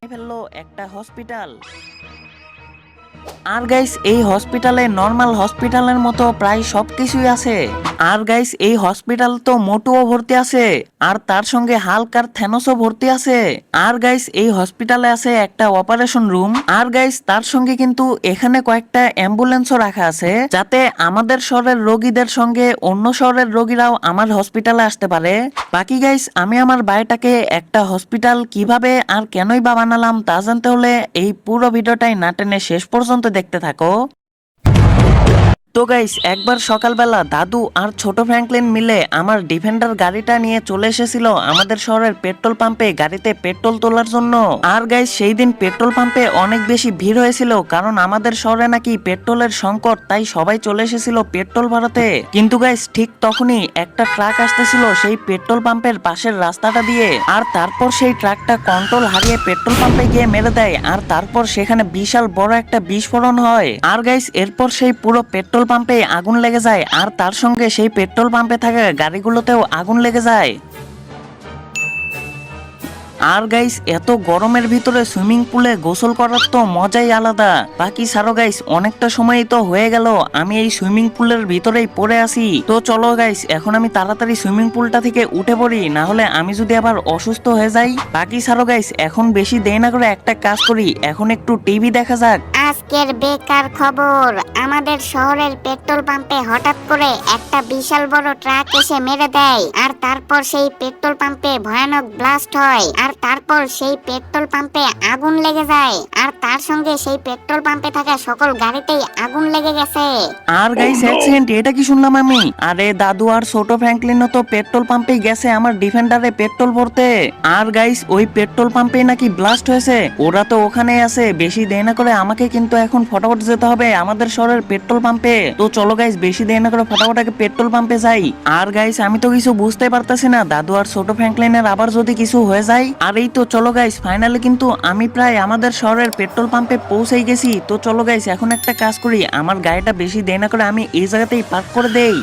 ফেললো একটা হসপিটাল। আর গাইস এই হসপিটালে নরমাল হসপিটালের মতো প্রায় সবকিছুই আছে। আর গাইস এই হসপিটাল তো মোটুও ভর্তি আছে, আর তার সঙ্গে হাল্ক আর থ্যানোসও ভর্তি আছে। আর গাইস এই হসপিটালে আছে একটা অপারেশন রুম। আর গাইস তার সঙ্গে কিন্তু এখানে কয়েকটা অ্যাম্বুলেন্সও রাখা আছে, যাতে আমাদের শহরের রোগীদের সঙ্গে অন্য শহরের রোগীরাও আমার হসপিটালে আসতে পারে। বাকি গাইস আমি আমার বাড়িটাকে একটা হসপিটাল কিভাবে আর কেনই বা বানালাম তা জানতে হলে এই পুরো ভিডিওটাই না টেনে শেষ পর্যন্ত দেখতে থাকো। তো গাইস একবার সকালবেলা দাদু আর ছোট ফ্র্যাঙ্কলিন মিলে আমার ডিফেন্ডার গাড়িটা নিয়ে চলে এসেছিল আমাদের শহরের পেট্রোল পাম্পে গাড়িতে পেট্রোল তোলার জন্য। আর গাইস সেই দিন পেট্রোল পাম্পে অনেক বেশি ভিড় হয়েছিল, কারণ আমাদের শহরে নাকি পেট্রোলের সংকট, তাই সবাই চলে এসেছিল পেট্রোল ভরাতে। কিন্তু গাইস ঠিক তখনই একটা ট্রাক আসতেছিল সেই পেট্রোল পাম্পের পাশের রাস্তাটা দিয়ে, আর তারপর সেই ট্রাকটা কন্ট্রোল হারিয়ে পেট্রোল পাম্পে গিয়ে মেরে দেয়, আর তারপর সেখানে বিশাল বড় একটা বিস্ফোরণ হয়। আর গাইস এরপর সেই পুরো পেট্রোল পাম্পে আগুন লেগে যায়, আর তার সঙ্গে সেই পেট্রোল পাম্পে থাকা গাড়িগুলোতেও আগুন লেগে যায়। আর গাইস এত গরমের ভিতরে সুইমিং পুলে গোসল করার তো মজাই আলাদা। বাকি ছাড়ো গাইস, অনেকটা সময়ই তো হয়ে গেল আমি এই সুইমিং পুলের ভিতরেই পড়ে আছি। তো চলো গাইস এখন আমি তাড়াতাড়ি সুইমিং পুলটা থেকে উঠে পড়ি, না হলে আমি যদি আবার অসুস্থ হয়ে যাই। বাকি ছাড়ো গাইস, এখন বেশি দেরি না করে একটা কাজ করি, এখন একটু টিভি দেখা যাক। আজকের বেকার খবর, আমাদের শহরের পেট্রোল পাম্পে হঠাৎ করে একটা বিশাল বড় ট্রাক এসে মেরে দেয়, আর তারপর সেই পেট্রোল পাম্পে ভয়ানক ব্লাস্ট হয়, আর তারপর সেই পেট্রোল পাম্পে আগুন লেগে যায়, আর তার সঙ্গে সেই পেট্রোল পাম্পে থাকা সকল গাড়িতেই আগুন লেগে গেছে। আর গাইস এক সেকেন্ড, এটা কি শুনলাম আমি? আরে দাদু আর ছোট ফ্র্যাঙ্কলিনও তো পেট্রোল পাম্পে গেছে আমার ডিফেন্ডারে পেট্রোল ভরতে। আর গাইস ওই পেট্রোল পাম্পে নাকি ব্লাস্ট হয়েছে, ওরা তো ওখানেই আছে। বেশি দেরি না করে আমাকে কিন্তু এখন ফটাফট যেতে হবে আমাদের শহরের পেট্রোল পাম্পে। তো চলো গাইস বেশি দেরি না করে ফটাফট আগে পেট্রোল পাম্পে যাই। আর গাইস আমি তো কিছু বুঝতে পারতাছি না, দাদু আর ছোট ফ্র্যাঙ্কলিনের আবার যদি কিছু হয়ে যায়। আর এই তো চলো গাইস ফাইনালি কিন্তু আমি প্রায় আমাদের শহরের পেট্রোল পাম্পে পৌঁছেই গেছি। তো চলো গাইস এখন একটা কাজ করি, আমার গাড়িটা বেশি দেরি না করে আমি এই জায়গাতেই পার্ক করে দেই।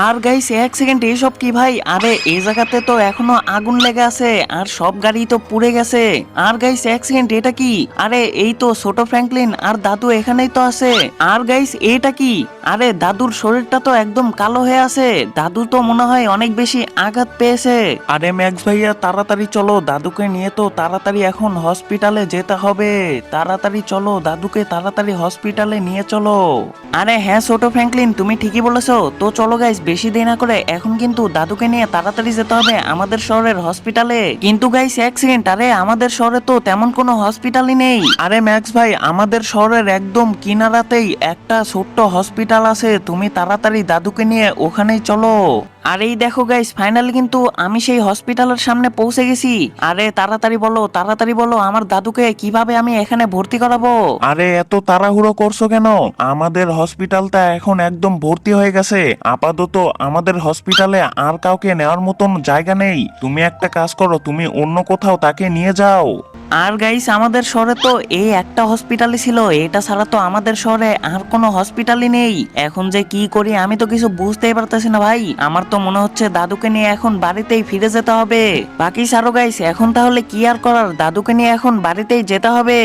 আর গাইস এক সেকেন্ড, এইসব কি ভাই? আরে এই জায়গাতে তো এখনো আগুন লেগে আছে, আর সব গাড়ি তো পুড়ে গেছে। আর গাইস এক সেকেন্ড, এটা কি? আরে এই তো ছোট ফ্র্যাঙ্কলিন আর দাদু এখানেই তো আছে। আর গাইস এটা কি? আরে দাদুর শরীরটা তো একদম কালো হয়ে আছে, দাদু তো মনে হয় অনেক বেশি আঘাত পেয়েছে। আরে ম্যাক্স ভাইয়া তাড়াতাড়ি চলো, দাদুকে নিয়ে তো তাড়াতাড়ি এখন হসপিটালে যেতে হবে। তাড়াতাড়ি চলো, দাদুকে তাড়াতাড়ি হসপিটালে নিয়ে চলো। আরে হ্যাঁ ছোট ফ্র্যাঙ্কলিন তুমি ঠিকই বলেছো। তো চলো গাইস বেশি দেরি না করে এখন কিন্তু দাদুকে নিয়ে তাড়াতাড়ি যেতে হবে আমাদের শহরের হসপিটালে। কিন্তু গাইস এক সেকেন্ড, আরে আমাদের শহরে তো তেমন কোনো হসপিটালই নেই। আরে ম্যাক্স ভাই আমাদের শহরের একদম কিনারাতেই একটা ছোট্ট হসপিটাল আছে, তুমি তাড়াতাড়ি দাদুকে নিয়ে ওখানেই চলো। আর এই দেখো গাইস ফাইনালি কিন্তু আমি সেই হসপিটালের সামনে পৌঁছে গেছি। আরে তাড়াতাড়ি বলো আমার দাদুকে কিভাবে আমি এখানে ভর্তি করাবো। আরে এত তাড়াহুড়ো করছো কেন? আমাদের হসপিটালটা এখন একদম ভর্তি হয়ে গেছে। আপাতত আমাদের হসপিটালে আর কাউকে নেওয়ার মতন জায়গা নেই। তুমি একটা কাজ করো, তুমি অন্য কোথাও তাকে নিয়ে যাও। আর গাইস আমাদের শহরে তো এই একটা হসপিটালই ছিল, এটা ছাড়া তো আমাদের শহরে আর কোনো হসপিটালই নেই। এখন যে কি করি আমি তো কিছু বুঝতেই পারতেছি না ভাই। আমার তো মনে হচ্ছে দাদুকে নিয়ে এখন বাড়িতেই ফিরে যেতে হবে। বাকি ছাড়ো গাইস, এখন তাহলে কি আর করার, দাদুকে নিয়ে এখন বাড়িতেই যেতে হবে।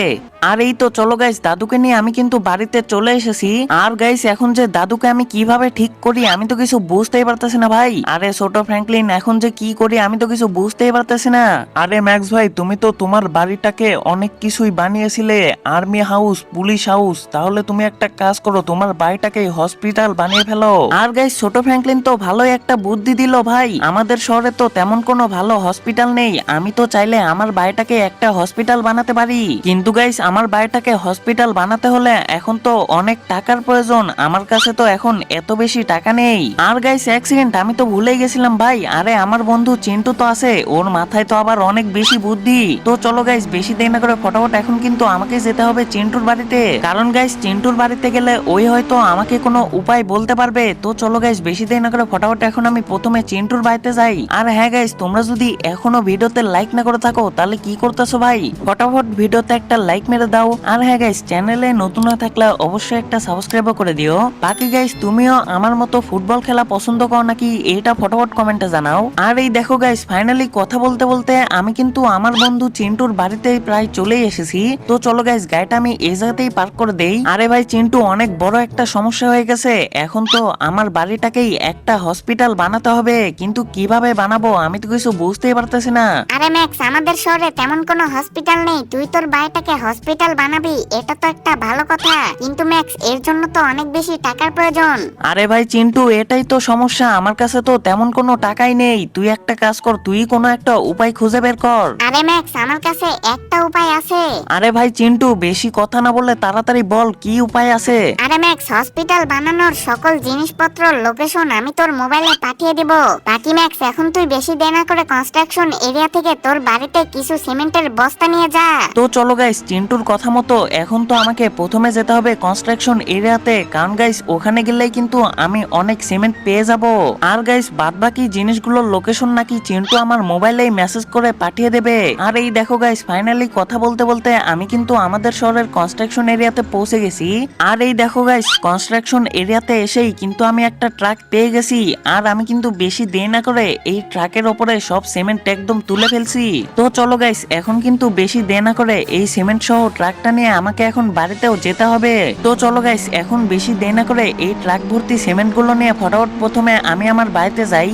আর এই তো চলো গাইস দাদুকে নিয়ে আমি কিন্তু বাড়িতে চলে এসেছি। আর গাইস এখন যে দাদুকে আমি কিভাবে ঠিক করি আমি তো কিছু বুঝতেই পারতেছি না ভাই। আরে ছোট ফ্র্যাঙ্কলিন এখন যে কি করি আমি তো কিছু বুঝতেই পারতেছি না। আরে ম্যাক্স ভাই তুমি তো তোমার বাড়িটাকে অনেক কিছুই বানিয়েছিলে, আর্মি হাউস, পুলিশ হাউস। তাহলে তুমি একটা কাজ করো, তোমার বাড়িটাকে হসপিটাল বানিয়ে ফেলো। আর গাইস ছোট ফ্র্যাঙ্কলিন তো ভালোই একটা বুদ্ধি দিল ভাই। আমাদের শহরে তো তেমন কোনো ভালো হসপিটাল নেই, আমি তো চাইলে আমার বাড়িটাকে একটা হসপিটাল বানাতে পারি। কিন্তু গাইস আমার বাড়িটাকে হসপিটাল বানাতে হলে এখন তো অনেক টাকার প্রয়োজন, আমার কাছে তো এখন এত বেশি টাকা নেই। আর গাইস এক সেকেন্ড, আমি তো ভুলেই গেছিলাম ভাই। আরে আমার বন্ধু চিন্টু তো আছে, ওর মাথায় তো আবার অনেক বেশি বুদ্ধি। তো চলো গাইস বেশি দেরি না করে ফটাফট এখন কিন্তু আমাকে যেতে হবে চিন্টুর বাড়িতে, কারণ গাইস চিন্টুর বাড়িতে গেলে ওই হয়তো আমাকে কোনো উপায় বলতে পারবে। তো চলো গাইস বেশি দেরি না করে ফটাফট এখন আমি প্রথমে চিন্টুর বাড়িতে যাই। আর হ্যাঁ গাইস তোমরা যদি এখনো ভিডিওতে লাইক না করে থাকো তাহলে কি করতেছো ভাই, ফটাফট ভিডিওতে একটা লাইক মেরে দাও। আর হ্যাঁ গাইস চ্যানেলে নতুন হয়ে থাকলে অবশ্যই একটা সাবস্ক্রাইব করে দিও। বাকি গাইস তুমিও আমার মতো ফুটবল খেলা পছন্দ করো নাকি এটা ফটাফট কমেন্টে জানাও। আর এই দেখো গাইস ফাইনালি কথা বলতে বলতে আমি কিন্তু আমার বন্ধু চিন্টুর বাড়ি বাড়িতেই প্রায় চলেই এসেছি। তো চলো গাইস, গাড়িটা আমি এই জায়গাতেই পার্ক করে দেই। আরে ভাই চিন্টু, অনেক বড় একটা সমস্যা হয়ে গেছে। এখন তো আমার বাড়িটাকেই একটা হসপিটাল বানাতে হবে, কিন্তু কিভাবে বানাবো আমি তো কিছু বুঝতেই পারতেছি না। আরে ম্যাক্স, আমাদের শহরে তেমন কোনো হসপিটাল নেই, তুই তোর বাড়িটাকে হসপিটাল বানাবি, এটা তো একটা ভালো কথা, কিন্তু ম্যাক্স এর জন্য তো অনেক বেশি টাকার প্রয়োজন। আরে ভাই চিন্টু, এটাই তো সমস্যা, আমার কাছে তো তেমন কোনো টাকাই নেই। তুই একটা কাজ কর, তুই কোনো একটা উপায় খুঁজে বের কর। আরে ম্যাক্স, আমার কাছে একটা উপায় আছে। আরে ভাই চিন্টু, বেশি কথা না বললে তাড়াতাড়ি বল, কি উপায় আছে? আরে ম্যাক্স, হসপিটাল বানানোর সকল জিনিসপত্র লোকেশন আমি তোর মোবাইলে পাঠিয়ে দিব। বাকি ম্যাক্স, এখন তুই বেশি দেরি না করে কনস্ট্রাকশন এরিয়া থেকে তোর বাড়িতে কিছু সিমেন্টের বস্তা নিয়ে যা। তো চলো গাইস, চিন্টুর কথা মতো এখন তো আমাকে প্রথমে যেতে হবে কনস্ট্রাকশন এরিয়াতে, কারণ গাইস ওখানে গেলেই কিন্তু আমি অনেক সিমেন্ট পেয়ে যাব। আর গাইস বাদবাকি জিনিসগুলোর লোকেশন নাকি চিন্টু আমার মোবাইলেই মেসেজ করে পাঠিয়ে দেবে। আর এই দেখো গাইস, ফাইনালি কথা বলতে বলতে আমি কিন্তু আমাদের শহরের কনস্ট্রাকশন এরিয়াতে পৌঁছে গেছি। আর এই দেখো গাইস, কনস্ট্রাকশন এরিয়াতে এসেই কিন্তু আমি একটা ট্রাক পেয়ে গেছি। আর আমি কিন্তু বেশি দেরি না করে এই ট্রাকের ওপরে সব সিমেন্ট একদম তুলে ফেলছি। তো চলো গাইস, এখন কিন্তু বেশি দেরি না করে এই সিমেন্ট সহ ট্রাকটা নিয়ে আমাকে এখন বাড়িতেও যেতে হবে। তো চলো গাইস, এখন বেশি দেরি না করে এই ট্রাক ভর্তি সিমেন্ট গুলো নিয়ে ফটাফট প্রথমে আমি আমার বাড়িতে যাই।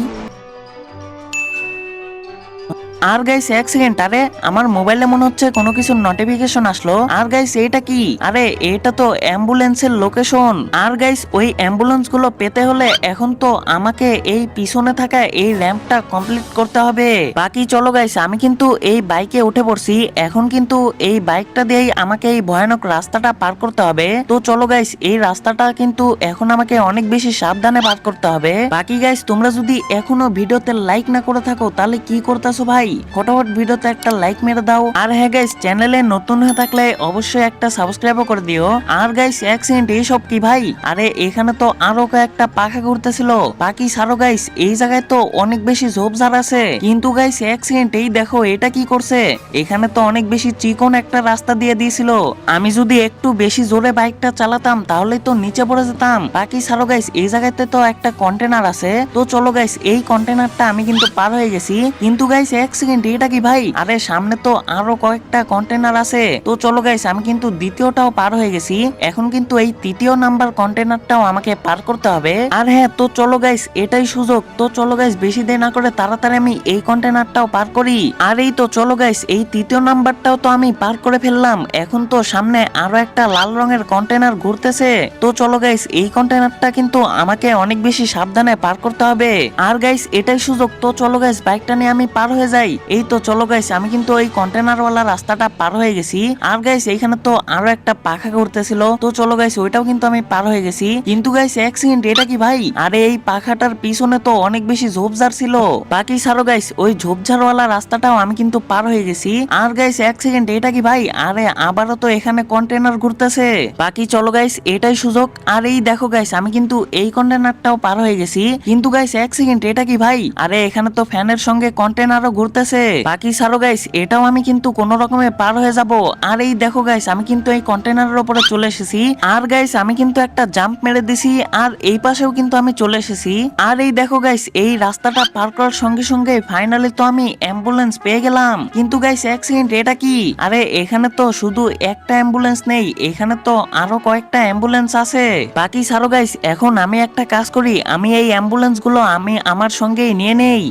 আর গাইস এক সেকেন্ড, আরে আমার মোবাইলে মনে হচ্ছে কোনো কিছুর নোটিফিকেশন আসলো। আর গাইস এটা কি? আরে এটা তো অ্যাম্বুলেন্সের লোকেশন। আর গাইস ওই অ্যাম্বুলেন্স গুলো পেতে হলে এখন তো আমাকে এই পিছনে থাকা এই র্যাম্পটা কমপ্লিট করতে হবে। বাকি চলো গাইস, আমি কিন্তু এই বাইকে উঠে পড়ছি। এখন কিন্তু এই বাইকটা দিয়েই আমাকে এই ভয়ানক রাস্তাটা পার করতে হবে। তো চলো গাইস, এই রাস্তাটা কিন্তু এখন আমাকে অনেক বেশি সাবধানে পার করতে হবে। বাকি গাইস, তোমরা যদি এখনো ভিডিওতে লাইক না করে থাকো তাহলে কি করতেছো ভাই? ফটাফট ভিডিওতে একটা লাইক মেরে দাও। আর হ্যাঁ গাইস, চ্যানেলে নতুন হয়ে থাকলে অবশ্যই একটা সাবস্ক্রাইবও করে দিও। আর গাইস এক সেকেন্ড, এইসব কি ভাই? আরে এখানে তো আরো কয়েকটা পাখা ঘুরতেছিল। বাকি সারো গাইস, এই জায়গায় তো অনেক বেশি ঝোপঝাড় আছে, কিন্তু গাইস এক সেকেন্ড, এই দেখো এটা কি করছে? এখানে তো অনেক বেশি চিকন একটা রাস্তা দিয়ে দিয়েছিল। আমি যদি একটু বেশি জোরে বাইকটা চালাতাম তাহলে তো নিচে পড়ে যেতাম। বাকি সারো গাইস, এই জায়গাতে তো একটা কন্টেনার আছে। তো চলো গাইস, এই কন্টেনারটা আমি কিন্তু পার হয়ে গেছি। কিন্তু গাইস এক সেকেন্ড, এটা কি ভাই? আরে সামনে তো আরো কয়েকটা কন্টেনার আছে। তো চলো গাইস, আমি কিন্তু দ্বিতীয়টাও পার হয়ে গেছি। এখন কিন্তু এই তৃতীয় নাম্বার কন্টেনারটাও আমাকে পার করতে হবে। আর হ্যাঁ, তো চলো গাইস, এটাই সুযোগ। তো চলো গাইস, বেশি দেরি না করে তাড়াতাড়ি আমি এই কন্টেনারটাও পার করি। আর এই তো চলো গাইস, এই তৃতীয় নাম্বারটাও তো আমি পার করে ফেললাম। এখন তো সামনে আরো একটা লাল রঙের কন্টেনার ঘুরতেছে। তো চলো গাইস, এই কন্টেনারটা কিন্তু আমাকে অনেক বেশি সাবধানে পার করতে হবে। আর গাইস এটাই সুযোগ। তো চলো গাইস, বাইকটা নিয়ে আমি পার হয়ে যাই। এই তো চলো গাইস, আমি কিন্তু ওই কন্টেনারওয়ালা রাস্তাটা পার হয়ে গেছি। আর গাইস এইখানে তো আরো একটা পাখা ঘুরতেছিল। তো চলো গাইস, ওইটাও কিন্তু আমি পার হয়ে গেছি। কিন্তু গাইস এক সেকেন্ড, এটা কি ভাই? আরে এই পাখাটার পিছনে তো অনেক বেশি ঝোপঝাড় ছিল। বাকি সারো গাইস, ওই ঝোপঝাড়ওয়ালা রাস্তাটাও আমি কিন্তু পার হয়ে গেছি। আর গাইস এক সেকেন্ড, এটা কি ভাই? আরে আবারও তো এখানে কন্টেনার ঘুরতেছে। বাকি চলো গাইস, এটাই সুযোগ। আর এই দেখো গাইস, আমি কিন্তু এই কন্টেনারটাও পার হয়ে গেছি। কিন্তু গাইস এক সেকেন্ড, এটা কি ভাই? আরে এখানে তো ফ্যানের সঙ্গে কন্টেনারও ঘুরতেছে। বাকি সারো গাইস, এটাও আমি কিন্তু কোনো রকমে পার হয়ে যাব। আর এই দেখো গাইস, আমি কিন্তু এই কন্টেনারের উপরে চলে এসেছি। আর গাইস আমি কিন্তু একটা জাম্প মেরে দিছি। আর এই পাশেও কিন্তু আমি চলে এসেছি। আর এই দেখো গাইস, এই রাস্তাটা পার করার সঙ্গে সঙ্গে ফাইনালি তো আমি অ্যাম্বুলেন্স পেয়ে গেলাম। কিন্তু গাইস এক সেকেন্ড, এটা কি? আরে এখানে তো শুধু একটা অ্যাম্বুলেন্স নেই, এখানে তো আরো কয়েকটা অ্যাম্বুলেন্স আছে। বাকি সারো গাইস, এখন আমি একটা কাজ করি, আমি এই অ্যাম্বুলেন্স গুলো আমি আমার সঙ্গেই নিয়ে নেই।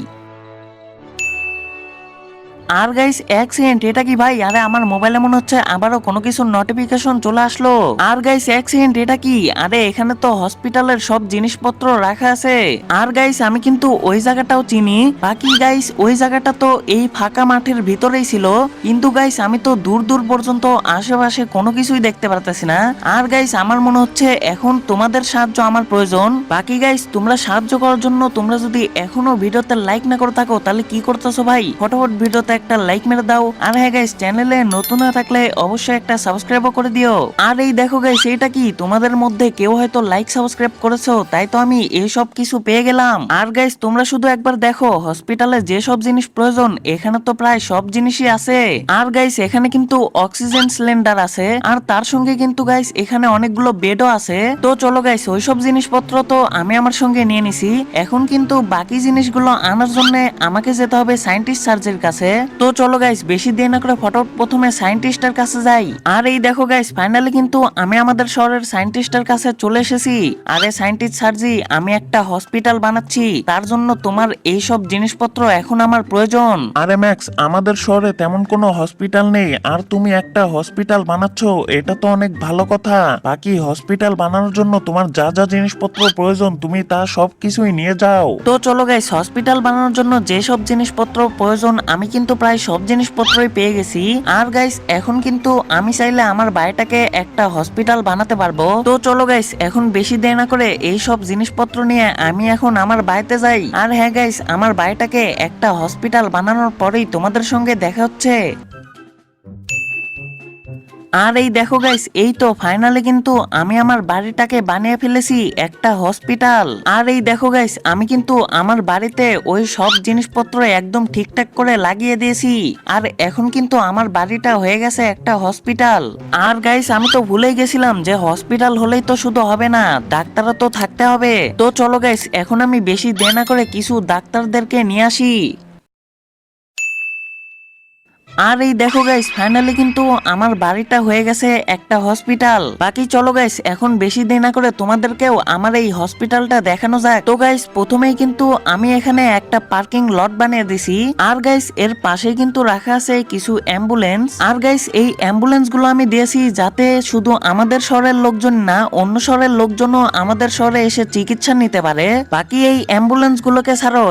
আর গাইস এক সেকেন্ড, এটা কি ভাই? আরে আমার মোবাইলে মনে হচ্ছে আবারও কোনো কিছুর নোটিফিকেশন চলে আসলো। আর গাইস এক সেকেন্ড, এটা কি? আরে এখানে তো হসপিটালের সব জিনিসপত্র রাখা আছে। আর গাইস আমি কিন্তু ওই জায়গাটাও চিনি। বাকি গাইস ওই জায়গাটা তো এই ফাঁকা মাঠের ভিতরেই ছিল, কিন্তু গাইস আমি তো দূর দূর পর্যন্ত আশেপাশে কোনো কিছুই দেখতে পারতেছি না। আর গাইস আমার মনে হচ্ছে এখন তোমাদের সাহায্য আমার প্রয়োজন। বাকি গাইস তোমরা সাহায্য করার জন্য তোমরা যদি এখনো ভিডিওতে লাইক না করে থাকো তাহলে কি করতেছো ভাই? ফটাফট ভিডিওতে একটা লাইক মেরে দাও। আর হ্যাঁ গাইস, চ্যানেলে নতুন হয়ে থাকলে অবশ্যই একটা সাবস্ক্রাইবও করে দিও। আর এই দেখো গাইস, এটা কি? তোমাদের মধ্যে কেউ হয়তো লাইক সাবস্ক্রাইব করেছো, তাই তো আমি এইসব কিছু পেয়ে গেলাম। আর গাইস তোমরা শুধু একবার দেখো, হসপিটালে যে সব জিনিস প্রয়োজন এখানে তো প্রায় সব জিনিসই আছে। আর গাইস এখানে কিন্তু অক্সিজেন সিলিন্ডার আছে, আর তার সঙ্গে কিন্তু গাইস এখানে অনেকগুলো বেডও আছে। তো চলো গাইস, ওইসব জিনিসপত্র তো আমি আমার সঙ্গে নিয়ে নিছি। এখন কিন্তু বাকি জিনিসগুলো আনার জন্য আমাকে যেতে হবে সায়েন্টিস্ট স্যারদের কাছে। তো চলো গাইস বেশি দেরি না করে ফটো প্রথমে সায়েন্টিস্টের কাছে যাই। আর এই দেখো গাইস ফাইনালি কিন্তু আমি আমাদের শহরের সায়েন্টিস্টের কাছে চলে এসেছি। আরে সায়েন্টিস্ট স্যারজি, আমি একটা হসপিটাল বানাচ্ছি, তার জন্য তোমার এইসব জিনিসপত্র এখন আমার প্রয়োজন। আরে ম্যাক্স, আমাদের শহরে তেমন কোনো হসপিটাল নেই, আর তুমি একটা হসপিটাল বানাচ্ছ, এটা তো অনেক ভালো কথা। বাকি হসপিটাল বানানোর জন্য তোমার যা যা জিনিসপত্র প্রয়োজন তুমি তা সব কিছুই নিয়ে যাও। তো চলো গাইস হসপিটাল বানানোর জন্য যেসব জিনিসপত্র প্রয়োজন আমি কিন্তু প্রায় সব জিনিসপত্রই পেয়ে গেছি। আর গাইস এখন কিন্তু আমি চাইলে আমার বাড়িটাকে একটা হসপিটাল বানাতে পারবো। তো চলো গাইস এখন বেশি দেরি না করে এই সব জিনিসপত্র নিয়ে আমি এখন আমার বাড়িতে যাই। আর হ্যাঁ গাইস, আমার বাড়িটাকে একটা হসপিটাল বানানোর পরেই তোমাদের সঙ্গে দেখা হচ্ছে। আর এই দেখো গাইস, এই তো ফাইনালি কিন্তু আমি আমার বাড়িটাকে বানিয়ে ফেলেছি একটা হসপিটাল। আর এই দেখো গাইস, আমি কিন্তু আমার বাড়িতে ওই সব জিনিসপত্র একদম ঠিকঠাক করে লাগিয়ে দিয়েছি। আর এখন কিন্তু আমার বাড়িটা হয়ে গেছে একটা হসপিটাল। আর গাইস আমি তো ভুলেই গেছিলাম যে হসপিটাল হলেই তো শুধু হবে না, ডাক্তারও তো থাকতে হবে। তো চলো গাইস এখন আমি বেশি দেরি না করে কিছু ডাক্তারদেরকে নিয়ে আসি। আর এই দেখো গাইস ফাইনালি কিন্তু আমার বাড়িটা হয়ে গেছে একটা হসপিটাল। বাকি চলো গাইস এখন বেশি দেরি না করে তোমাদেরকেও আমার এই হসপিটালটা দেখানো যাক। তো গাইস প্রথমেই কিন্তু আমি এখানে একটা পার্কিং লট বানিয়ে দিছি। আর গাইস এর পাশে কিন্তু রাখা আছে কিছু অ্যাম্বুলেন্স। আর গাইস এই অ্যাম্বুলেন্স গুলো আমি দিয়েছি যাতে শুধু আমাদের শহরের লোকজন না, অন্য শহরের লোকজনও আমাদের শহরে এসে চিকিৎসা নিতে পারে। বাকি এই অ্যাম্বুলেন্স গুলোকে ছাড়ো,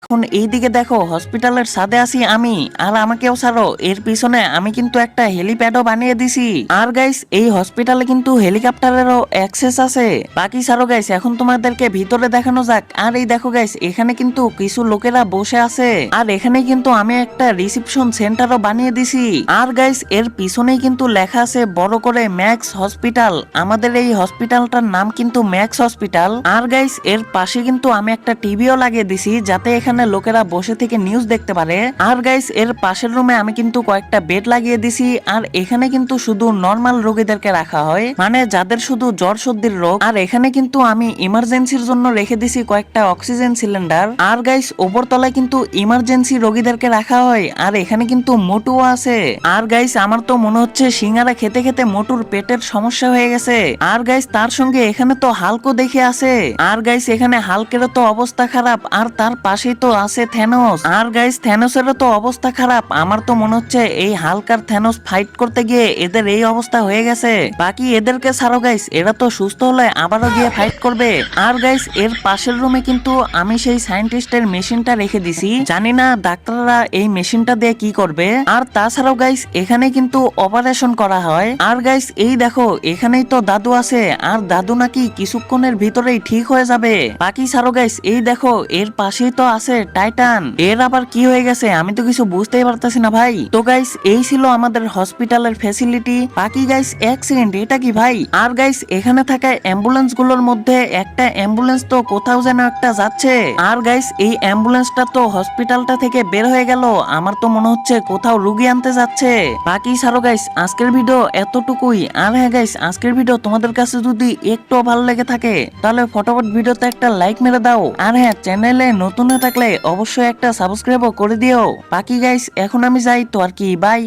এখন এইদিকে দেখো হসপিটালের ছাদে আছি আমি, আর আমাকেও ছাড়ো, এর পিছনে আমি কিন্তু একটা হেলিপ্যাডও বানিয়ে দিছি। আর গাইস এই হসপিটালে কিন্তু হেলিকপ্টারেরও অ্যাক্সেস আছে। বাকি ছাড়ো গাইস এখন তোমাদেরকে ভিতরে দেখানো যাক। আর এই দেখো গাইস এখানে কিন্তু কিছু লোকেরা বসে আছে। আর এখানে কিন্তু আমি একটা রিসেপশন সেন্টারও বানিয়ে দিছি। আর গাইস এর পিছনেই কিন্তু লেখা আছে বড় করে ম্যাক্স হসপিটাল। আমাদের এই হসপিটালটার নাম কিন্তু ম্যাক্স হসপিটাল। আর গাইস এর পাশে কিন্তু আমি একটা টিভিও লাগিয়ে দিছি যাতে এখানে লোকেরা বসে থেকে নিউজ দেখতে পারে। আর গাইস এর পাশের রুমে আমি কিন্তু কয়েকটা বেড লাগিয়ে দিছি। আর এখানে কিন্তু শুধু নরমাল রোগীদেরকে রাখা হয়, মানে যাদের শুধু জ্বর সর্দির রোগ। আর এখানে কিন্তু আমি ইমার্জেন্সির জন্য রেখে দিছি কয়েকটা অক্সিজেন সিলিন্ডার। আর গাইস ওপরতলায় কিন্তু ইমার্জেন্সি রোগীদেরকে রাখা হয়। আর এখানে কিন্তু মোটুও আছে। আর গাইস আমার তো মনে হচ্ছে সিঙ্গারা খেতে খেতে মোটুর পেটের সমস্যা হয়ে গেছে। আর গাইস তার সঙ্গে এখানে তো হালকও দেখে আছে। আর গাইস এখানে হালকেরও তো অবস্থা খারাপ, আর তার পাশেই তো আছে থ্যানোস। আর গাইস থ্যানোসেরও তো অবস্থা খারাপ। আমার তো মনে হচ্ছে এই হাল্ক আর থ্যানোস ফাইট করতে গিয়ে এদের এই অবস্থা হয়ে গেছে। বাকি এদেরকে ছাড়ো গাইস, এরা তো সুস্থ হলে আবারও গিয়ে ফাইট করবে। আর গাইস এর পাশের রুমে কিন্তু আমি সেই সায়েন্টিস্টের মেশিনটা রেখে দিছি, জানি না ডাক্তাররা এই মেশিনটা দিয়ে কি করবে। আর তাছাড়াও গাইস এখানে কিন্তু অপারেশন করা হয়। আর গাইস এই দেখো এখানেই তো দাদু আছে, আর দাদু নাকি কিছুক্ষণের ভিতরেই ঠিক হয়ে যাবে। বাকি ছাড়ো গাইস এই দেখো এর পাশেই তো আছে টাইটান। এর আবার কি হয়ে গেছে আমি তো কিছু বুঝতেই পারতেছি না ভাই। তো গাইস এই ছিল আমাদের হসপিটালের ফ্যাসিলিটি। বাকি গাইস এক সেকেন্ড, এটা কি ভাই? আর গাইস এখানে থাকা অ্যাম্বুলেন্স গুলোর মধ্যে একটা অ্যাম্বুলেন্স তো কোথাও যেন একটা যাচ্ছে। আর গাইস এই অ্যাম্বুলেন্সটা তো হসপিটালটা থেকে বের হয়ে গেল, আমার তো মনে হচ্ছে কোথাও রুগী আনতে যাচ্ছে। বাকি ছাড়ো গাইস আজকের ভিডিও এতটুকুই। আর হ্যাঁ গাইস আজকের ভিডিও তোমাদের কাছে যদি একটু ভালো লেগে থাকে তাহলে ফটাফট ভিডিওতে একটা লাইক মেরে দাও। আর হ্যাঁ চ্যানেলে নতুন হয়ে থাকলে অবশ্যই একটা সাবস্ক্রাইবও করে দিও। বাকি গাইস এখন আমি যাই তো, আর কি, বাই।